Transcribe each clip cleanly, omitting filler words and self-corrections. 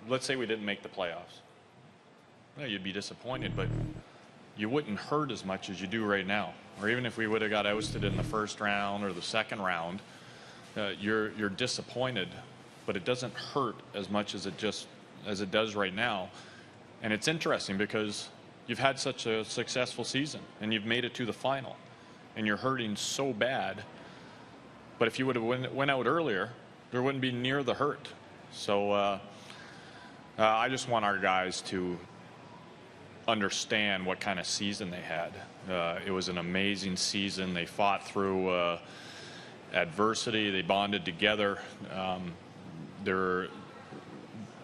let's say we didn't make the playoffs. Well, you'd be disappointed, but you wouldn't hurt as much as you do right now. Or even if we would have got ousted in the first round or the second round, you're disappointed, but it doesn't hurt as much as it does right now. And it's interesting because you've had such a successful season and you've made it to the final, and you're hurting so bad. But if you would have went out earlier, there wouldn't be near the hurt. So I just want our guys to understand what kind of season they had. It was an amazing season. They fought through adversity. They bonded together.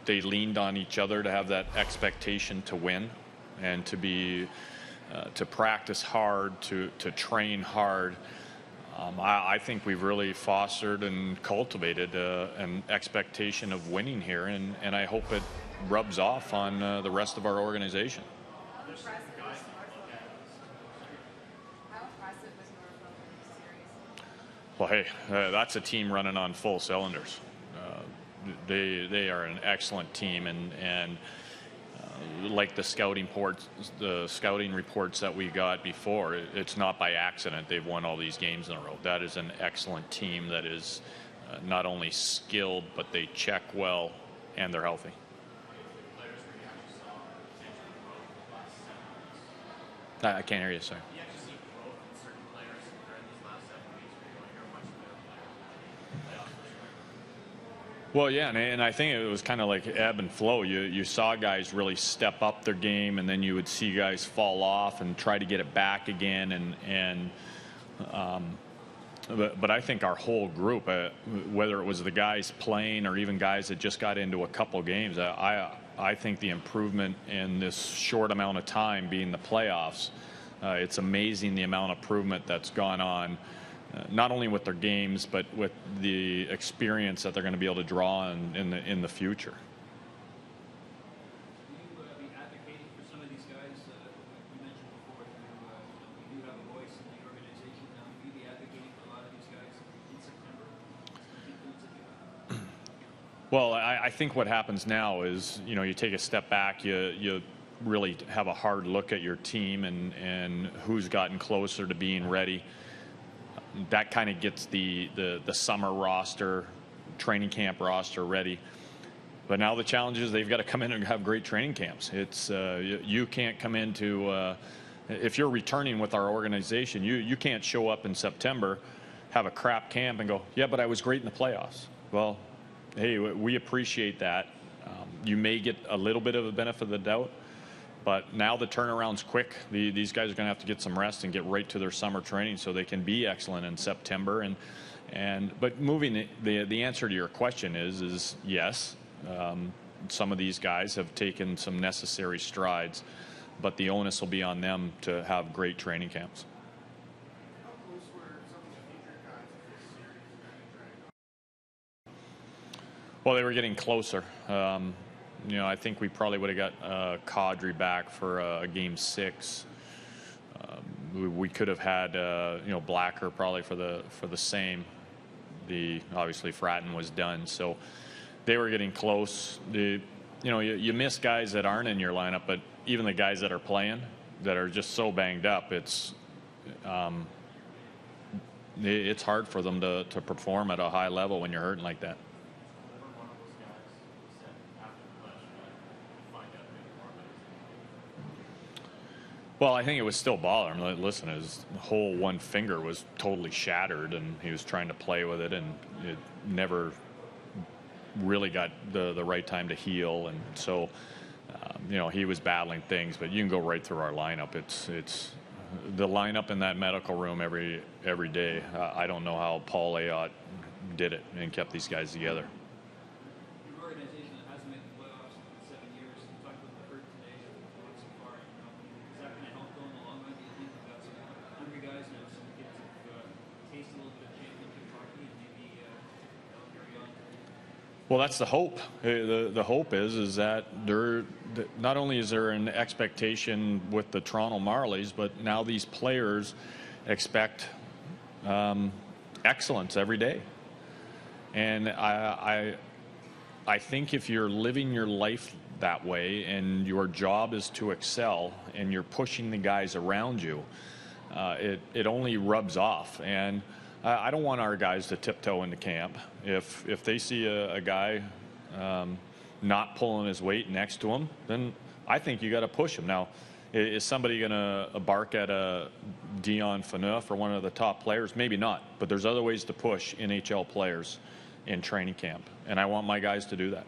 They leaned on each other to have that expectation to win and to be to practice hard, to train hard. I think we've really fostered and cultivated an expectation of winning here, and I hope it rubs off on the rest of our organization. Well, hey, that's a team running on full cylinders. They are an excellent team, and like the scouting reports that we got before, it's not by accident they've won all these games in a row. That is an excellent team that is not only skilled, but they check well and they're healthy. I can't hear you, sir. Well, yeah, and I think it was kind of like ebb and flow. You saw guys really step up their game, and then you would see guys fall off and try to get it back again. But I think our whole group, whether it was the guys playing or even guys that just got into a couple games, I think the improvement in this short amount of time being the playoffs, it's amazing the amount of improvement that's gone on. Not only with their games, but with the experience that they're going to be able to draw on in the future. Will you be advocating for some of these guys? You mentioned before you do have a voice in the organization now. Will you be advocating for a lot of these guys in September? Well, I think what happens now is, you take a step back, you really have a hard look at your team and who's gotten closer to being ready. That kind of gets the summer roster, training camp roster ready. But now the challenge is they've got to come in and have great training camps. It's you can't come into if you're returning with our organization, you can't show up in September, have a crap camp and go, yeah, but I was great in the playoffs. Well, hey, we appreciate that. You may get a little bit of a benefit of the doubt. But now the turnaround's quick. These guys are going to have to get some rest and get right to their summer training so they can be excellent in September. But moving the answer to your question is yes. Some of these guys have taken some necessary strides, but the onus will be on them to have great training camps. Well, they were getting closer. I think we probably would have got Kadri back for a game 6. We could have had Blacker probably for the same. Obviously Fratton was done, so they were getting close. You miss guys that aren't in your lineup, but even the guys that are playing that are just so banged up, it's hard for them to perform at a high level when you're hurting like that. Well, I think it was still bothering him. Listen, his whole one finger was totally shattered, and he was trying to play with it, and it never really got the right time to heal. And so, he was battling things, but you can go right through our lineup. It's the lineup in that medical room every day. I don't know how Paul Ayotte did it and kept these guys together. Your organization hasn't made the playoffs in 7 years. You talked about the hurt today so far. Is that going to help go in the long run? Do you think we've got some hungry guys now, some kids have tasted a little bit of championship hockey and maybe they'll carry on? Well, that's the hope. The hope is that not only is there an expectation with the Toronto Marlies, but now these players expect excellence every day. And I think if you're living your life that way and your job is to excel and you're pushing the guys around you, it only rubs off. And I don't want our guys to tiptoe into camp. If they see a guy not pulling his weight next to him, then I think you got to push him. Now, is somebody going to bark at a Dion Phaneuf or one of the top players? Maybe not. But there's other ways to push NHL players in training camp, and I want my guys to do that.